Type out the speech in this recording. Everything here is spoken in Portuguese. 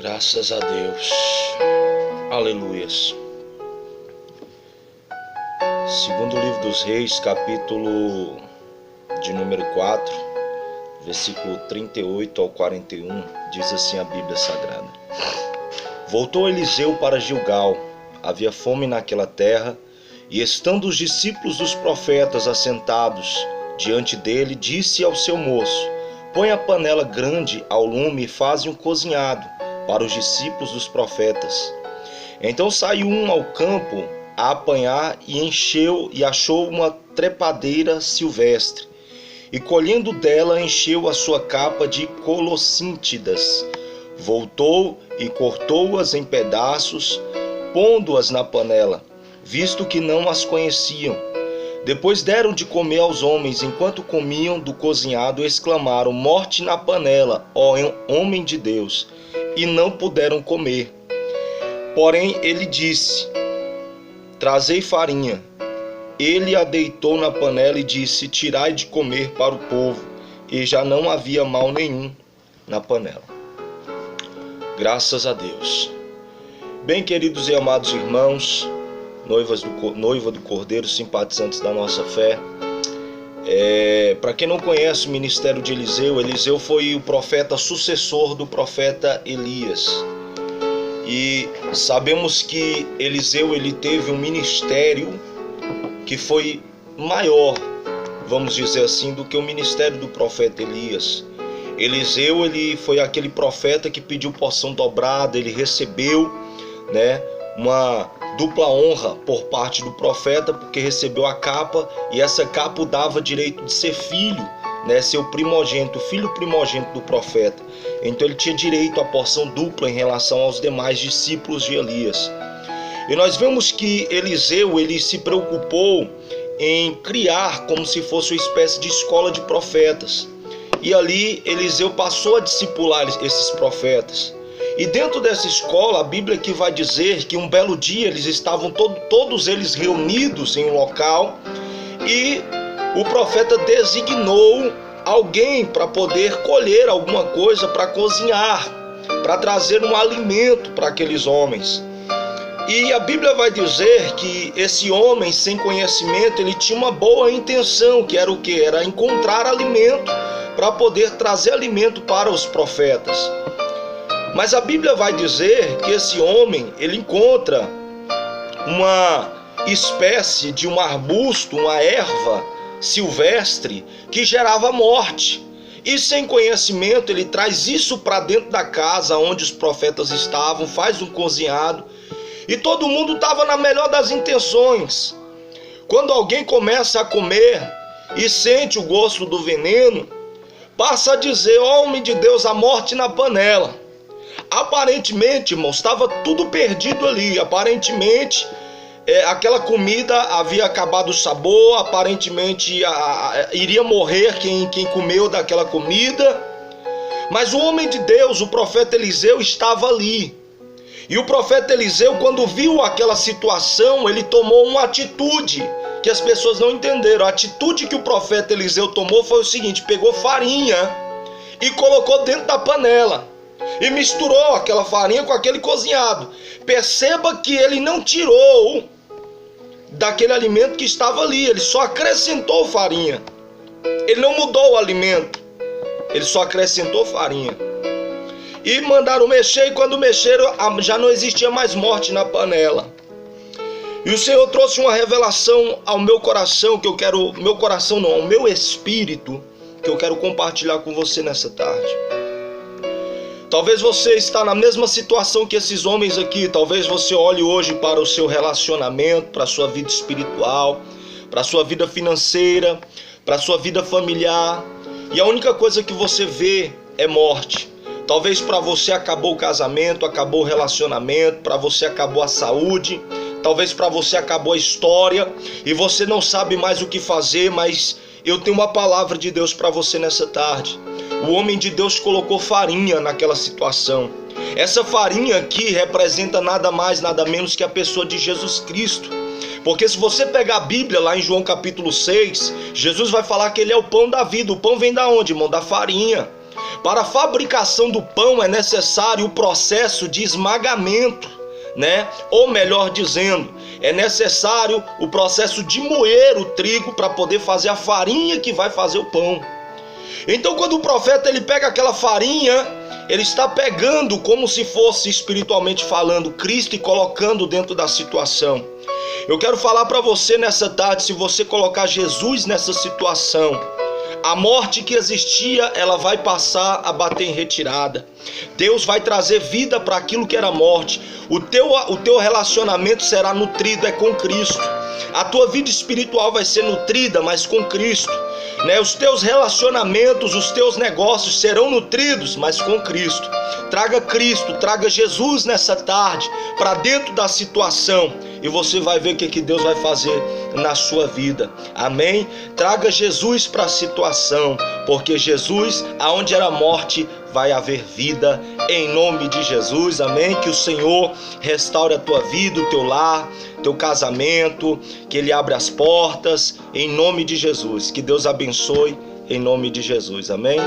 Graças a Deus. Aleluias. Segundo livro dos Reis, capítulo de número 4, versículo 38 ao 41, diz assim a Bíblia Sagrada. Voltou Eliseu para Gilgal, havia fome naquela terra, e estando os discípulos dos profetas assentados diante dele, disse ao seu moço: põe a panela grande ao lume e faze um cozinhado para os discípulos dos profetas. Então saiu um ao campo a apanhar e achou uma trepadeira silvestre, e colhendo dela encheu a sua capa de colossíntidas. Voltou e cortou-as em pedaços, pondo-as na panela, visto que não as conheciam. Depois deram de comer aos homens. Enquanto comiam do cozinhado, exclamaram: morte na panela, ó homem de Deus! E não puderam comer. Porém ele disse: trazei farinha. Ele a deitou na panela e disse: tirai de comer para o povo. E já não havia mal nenhum na panela. Graças a Deus. Bem, queridos e amados irmãos, noiva do Cordeiro, simpatizantes da nossa fé, para quem não conhece o ministério de Eliseu, Eliseu foi o profeta sucessor do profeta Elias. E sabemos que Eliseu ele teve um ministério que foi maior, vamos dizer assim, do que o ministério do profeta Elias. Eliseu ele foi aquele profeta que pediu porção dobrada, ele recebeu, uma dupla honra por parte do profeta, porque recebeu a capa, e essa capa o dava direito de ser filho, ser o primogênito, filho primogênito do profeta. Então ele tinha direito à porção dupla em relação aos demais discípulos de Elias. E nós vemos que Eliseu ele se preocupou em criar como se fosse uma espécie de escola de profetas. E ali Eliseu passou a discipular esses profetas. E dentro dessa escola, a Bíblia que vai dizer que um belo dia eles estavam todos eles reunidos em um local, e o profeta designou alguém para poder colher alguma coisa para cozinhar, para trazer um alimento para aqueles homens. E a Bíblia vai dizer que esse homem sem conhecimento, ele tinha uma boa intenção, que era o quê? Era encontrar alimento para poder trazer alimento para os profetas. Mas a Bíblia vai dizer que esse homem, ele encontra uma espécie de um arbusto, uma erva silvestre que gerava morte. E sem conhecimento, ele traz isso para dentro da casa onde os profetas estavam, faz um cozinhado. E todo mundo estava na melhor das intenções. Quando alguém começa a comer e sente o gosto do veneno, passa a dizer: ó homem de Deus, a morte na panela. Aparentemente, irmãos, estava tudo perdido ali. Aparentemente, aquela comida havia acabado o sabor. Aparentemente, iria morrer quem comeu daquela comida. Mas o homem de Deus, o profeta Eliseu, estava ali. E o profeta Eliseu, quando viu aquela situação, ele tomou uma atitude que as pessoas não entenderam. A atitude que o profeta Eliseu tomou foi o seguinte: pegou farinha e colocou dentro da panela. E misturou aquela farinha com aquele cozinhado. Perceba que ele não tirou daquele alimento que estava ali. Ele só acrescentou farinha. Ele não mudou o alimento. Ele só acrescentou farinha. E mandaram mexer, e quando mexeram, já não existia mais morte na panela. E o Senhor trouxe uma revelação ao meu coração, ao meu espírito, que eu quero compartilhar com você nessa tarde. Talvez você está na mesma situação que esses homens aqui. Talvez você olhe hoje para o seu relacionamento, para a sua vida espiritual, para a sua vida financeira, para a sua vida familiar, e a única coisa que você vê é morte. Talvez para você acabou o casamento, acabou o relacionamento, para você acabou a saúde, talvez para você acabou a história e você não sabe mais o que fazer, mas eu tenho uma palavra de Deus para você nessa tarde. O homem de Deus colocou farinha naquela situação. Essa farinha aqui representa nada mais, nada menos que a pessoa de Jesus Cristo. Porque se você pegar a Bíblia lá em João capítulo 6, Jesus vai falar que ele é o pão da vida. O pão vem da onde, irmão? Da farinha. Para a fabricação do pão é necessário o processo de esmagamento, né? Ou melhor dizendo, é necessário o processo de moer o trigo para poder fazer a farinha que vai fazer o pão. Então, quando o profeta ele pega aquela farinha, ele está pegando, como se fosse espiritualmente falando, Cristo e colocando dentro da situação. Eu quero falar para você nessa tarde, se você colocar Jesus nessa situação, a morte que existia, ela vai passar a bater em retirada. Deus vai trazer vida para aquilo que era morte. O teu relacionamento será nutrido com Cristo. A tua vida espiritual vai ser nutrida, mas com Cristo, né? Os teus relacionamentos, os teus negócios serão nutridos, mas com Cristo. Traga Cristo, traga Jesus nessa tarde para dentro da situação e você vai ver o que Deus vai fazer na sua vida. Amém? Traga Jesus para a situação, porque Jesus, aonde era morte, vai haver vida, em nome de Jesus. Amém? Que o Senhor restaure a tua vida, o teu lar, teu casamento, que Ele abra as portas, em nome de Jesus. Que Deus abençoe, em nome de Jesus. Amém?